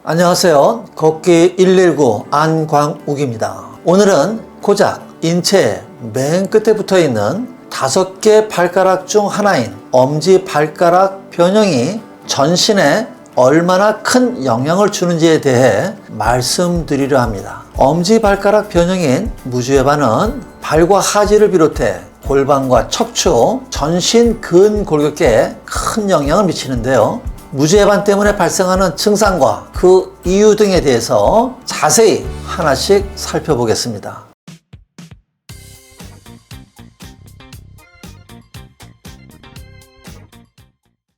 안녕하세요. 걷기 119 안광욱입니다. 오늘은 고작 인체 맨 끝에 붙어 있는 5개 발가락 중 하나인 엄지발가락 변형이 전신에 얼마나 큰 영향을 주는지에 대해 말씀드리려 합니다. 엄지발가락 변형인 무주해반은 발과 하지를 비롯해 골반과 척추, 전신 근골격계에 큰 영향을 미치는데요. 무주해반 때문에 발생하는 증상과 그 이유 등에 대해서 자세히 하나씩 살펴보겠습니다.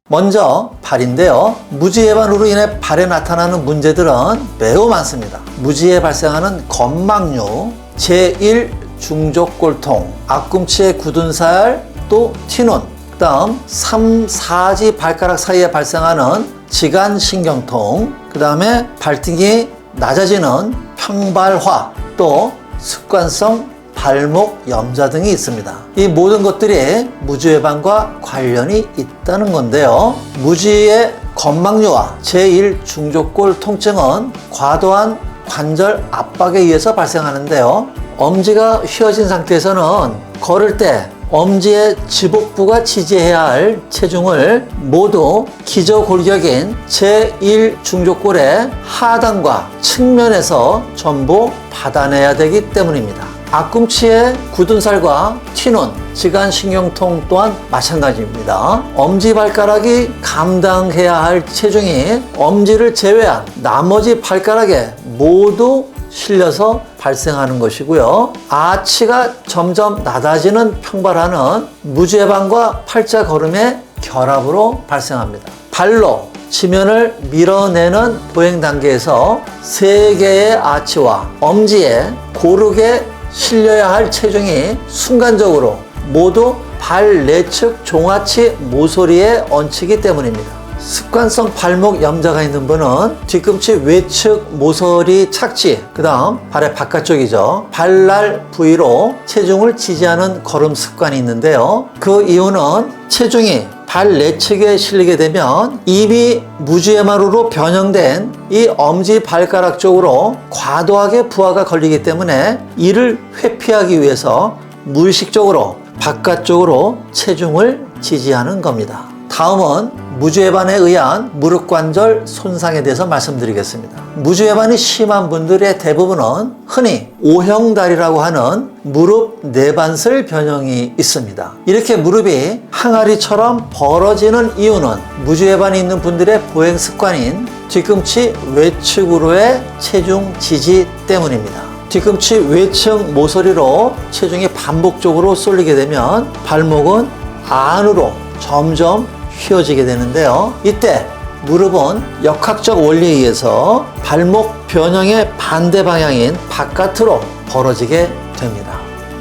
먼저 발인데요. 무지해반으로 인해 발에 나타나는 문제들은 매우 많습니다. 무지에 발생하는 건막류, 제1 중족골통, 앞꿈치의 굳은 살, 또 티눈, 그 다음 3, 4지 발가락 사이에 발생하는 지간신경통, 그 다음에 발등이 낮아지는 평발화, 또 습관성 발목 염좌 등이 있습니다. 이 모든 것들이 무주해반과 관련이 있다는 건데요. 무지의 건막류와 제1 중족골 통증은 과도한 관절 압박에 의해서 발생하는데요. 엄지가 휘어진 상태에서는 걸을 때 엄지의 지복부가 지지해야 할 체중을 모두 기저골격인 제1 중족골의 하단과 측면에서 전부 받아내야 되기 때문입니다. 앞꿈치의 굳은 살과 티눈, 지간신경통 또한 마찬가지입니다. 엄지발가락이 감당해야 할 체중이 엄지를 제외한 나머지 발가락에 모두 실려서 발생하는 것이고요. 아치가 점점 낮아지는 평발화는 무주해반과 팔자 걸음의 결합으로 발생합니다. 발로 지면을 밀어내는 보행 단계에서 3개의 아치와 엄지에 고르게 실려야 할 체중이 순간적으로 모두 발 내측 종아치 모서리에 얹히기 때문입니다. 습관성 발목 염좌가 있는 분은 뒤꿈치 외측 모서리 착지, 그 다음 발의 바깥쪽이죠. 발날 부위로 체중을 지지하는 걸음 습관이 있는데요. 그 이유는 체중이 발 내측에 실리게 되면 입이 무주해반으로 변형된 이 엄지발가락 쪽으로 과도하게 부하가 걸리기 때문에 이를 회피하기 위해서 무의식적으로 바깥쪽으로 체중을 지지하는 겁니다. 다음은 무주해반에 의한 무릎관절 손상에 대해서 말씀드리겠습니다. 무주해반이 심한 분들의 대부분은 흔히 오형다리라고 하는 무릎 내반슬 변형이 있습니다. 이렇게 무릎이 항아리처럼 벌어지는 이유는 무주해반이 있는 분들의 보행 습관인 뒤꿈치 외측으로의 체중 지지 때문입니다. 뒤꿈치 외측 모서리로 체중이 반복적으로 쏠리게 되면 발목은 안으로 점점 휘어지게 되는데요. 이때 무릎은 역학적 원리에 의해서 발목 변형의 반대 방향인 바깥으로 벌어지게 됩니다.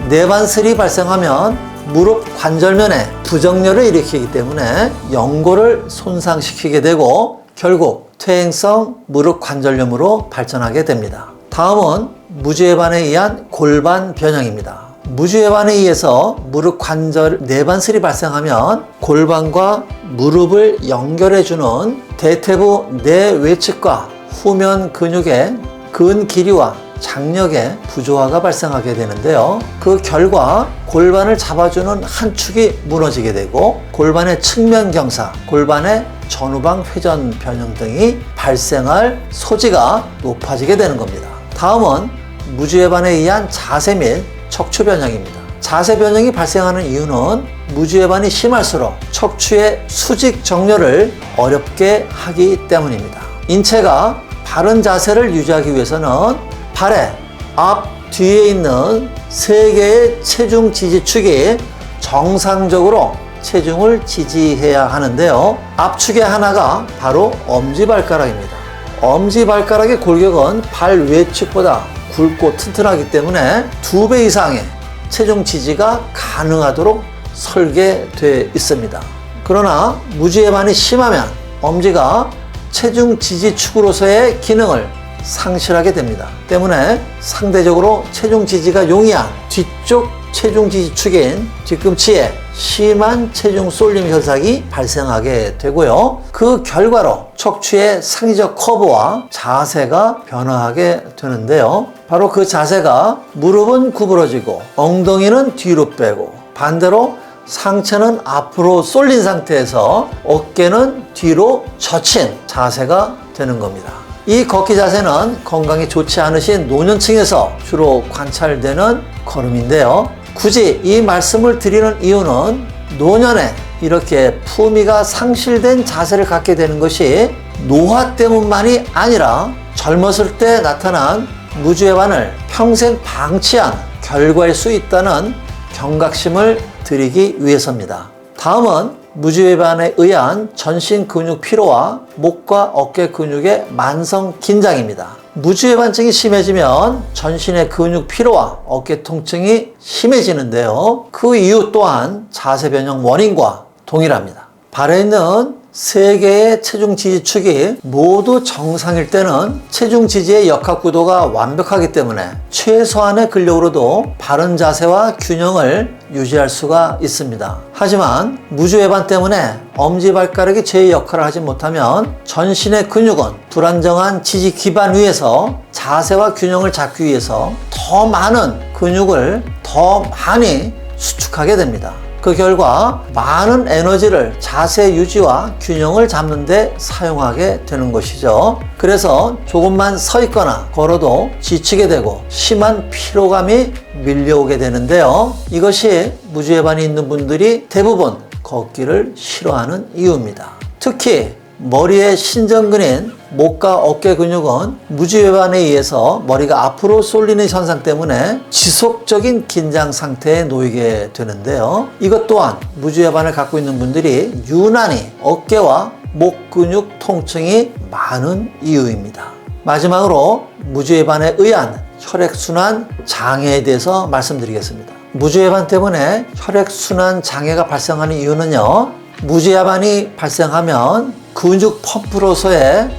내반슬이 발생하면 무릎 관절면에 부정렬을 일으키기 때문에 연골을 손상시키게 되고 결국 퇴행성 무릎 관절염으로 발전하게 됩니다. 다음은 무주해반에 의한 골반 변형입니다. 무주해반에 의해서 무릎 관절 내반슬이 발생하면 골반과 무릎을 연결해주는 대퇴부 내외측과 후면 근육의 근 길이와 장력의 부조화가 발생하게 되는데요. 그 결과 골반을 잡아주는 한 축이 무너지게 되고 골반의 측면 경사, 골반의 전후방 회전 변형 등이 발생할 소지가 높아지게 되는 겁니다. 다음은 무주해반에 의한 자세 및 척추 변형입니다. 자세 변형이 발생하는 이유는 무주해반이 심할수록 척추의 수직 정렬을 어렵게 하기 때문입니다. 인체가 바른 자세를 유지하기 위해서는 발의 앞 뒤에 있는 3개의 체중 지지축이 정상적으로 체중을 지지해야 하는데요. 앞축의 하나가 바로 엄지발가락입니다. 엄지발가락의 골격은 발 외측보다 굵고 튼튼하기 때문에 2배 이상의 체중 지지가 가능하도록 설계되어 있습니다. 그러나 무주해반이 심하면 엄지가 체중 지지축으로서의 기능을 상실하게 됩니다. 때문에 상대적으로 체중 지지가 용이한 뒤쪽 체중 지지축인 뒤꿈치에 심한 체중 쏠림 현상이 발생하게 되고요. 그 결과로 척추의 상위적 커브와 자세가 변화하게 되는데요. 바로 그 자세가 무릎은 구부러지고 엉덩이는 뒤로 빼고 반대로 상체는 앞으로 쏠린 상태에서 어깨는 뒤로 젖힌 자세가 되는 겁니다. 이 걷기 자세는 건강이 좋지 않으신 노년층에서 주로 관찰되는 걸음인데요. 굳이 이 말씀을 드리는 이유는 노년에 이렇게 품위가 상실된 자세를 갖게 되는 것이 노화 때문만이 아니라 젊었을 때 나타난 무주해반을 평생 방치한 결과일 수 있다는 경각심을 드리기 위해서입니다. 다음은 무주해반에 의한 전신 근육 피로와 목과 어깨 근육의 만성 긴장입니다. 무주해반증이 심해지면 전신의 근육 피로와 어깨 통증이 심해지는데요. 그 이유 또한 자세 변형 원인과 동일합니다. 발에 있는 3개의 체중 지지축이 모두 정상일 때는 체중 지지의 역학구도가 완벽하기 때문에 최소한의 근력으로도 바른 자세와 균형을 유지할 수가 있습니다. 하지만 무주해반 때문에 엄지발가락이 제 역할을 하지 못하면 전신의 근육은 불안정한 지지 기반 위에서 자세와 균형을 잡기 위해서 더 많은 근육을 더 많이 수축하게 됩니다. 그 결과 많은 에너지를 자세 유지와 균형을 잡는 데 사용하게 되는 것이죠. 그래서 조금만 서 있거나 걸어도 지치게 되고 심한 피로감이 밀려오게 되는데요. 이것이 무주해반이 있는 분들이 대부분 걷기를 싫어하는 이유입니다. 특히 머리의 신전근인 목과 어깨 근육은 무주해반에 의해서 머리가 앞으로 쏠리는 현상 때문에 지속적인 긴장 상태에 놓이게 되는데요. 이것 또한 무주해반을 갖고 있는 분들이 유난히 어깨와 목 근육 통증이 많은 이유입니다. 마지막으로 무주해반에 의한 혈액순환 장애에 대해서 말씀드리겠습니다. 무주해반 때문에 혈액순환 장애가 발생하는 이유는요. 무주해반이 발생하면 근육 펌프로서의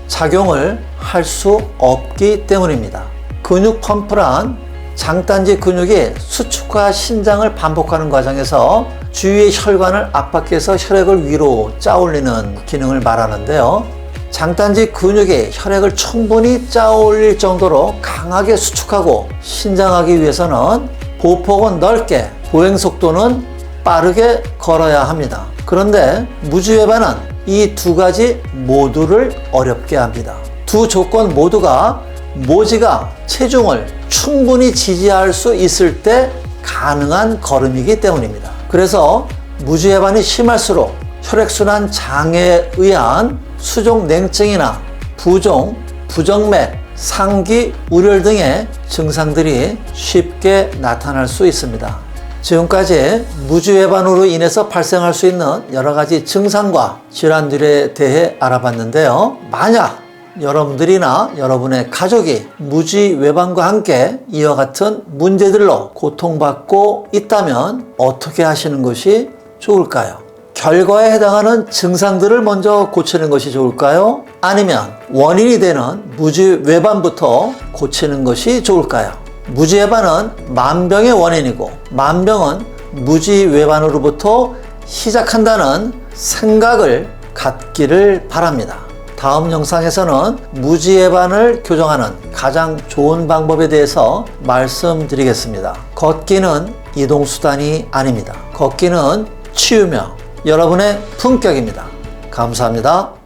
작용을 할 수 없기 때문입니다. 근육 펌프란 장단지 근육이 수축과 신장을 반복하는 과정에서 주위의 혈관을 압박해서 혈액을 위로 짜올리는 기능을 말하는데요. 장단지 근육이 혈액을 충분히 짜올릴 정도로 강하게 수축하고 신장하기 위해서는 보폭은 넓게, 보행 속도는 빠르게 걸어야 합니다. 그런데 무주해반은 이 2가지 모두를 어렵게 합니다. 두 조건 모두가 모지가 체중을 충분히 지지할 수 있을 때 가능한 걸음이기 때문입니다. 그래서 무주해반이 심할수록 혈액순환 장애에 의한 수종 냉증이나 부종, 부정맥, 상기, 우열 등의 증상들이 쉽게 나타날 수 있습니다. 지금까지 무주해반으로 인해서 발생할 수 있는 여러 가지 증상과 질환들에 대해 알아봤는데요. 만약 여러분들이나 여러분의 가족이 무주해반과 함께 이와 같은 문제들로 고통받고 있다면 어떻게 하시는 것이 좋을까요? 결과에 해당하는 증상들을 먼저 고치는 것이 좋을까요? 아니면 원인이 되는 무주해반부터 고치는 것이 좋을까요? 무주해반은 만병의 원인이고 만병은 무주해반으로부터 시작한다는 생각을 갖기를 바랍니다. 다음 영상에서는 무주해반을 교정하는 가장 좋은 방법에 대해서 말씀드리겠습니다. 걷기는 이동수단이 아닙니다. 걷기는 치유며 여러분의 품격입니다. 감사합니다.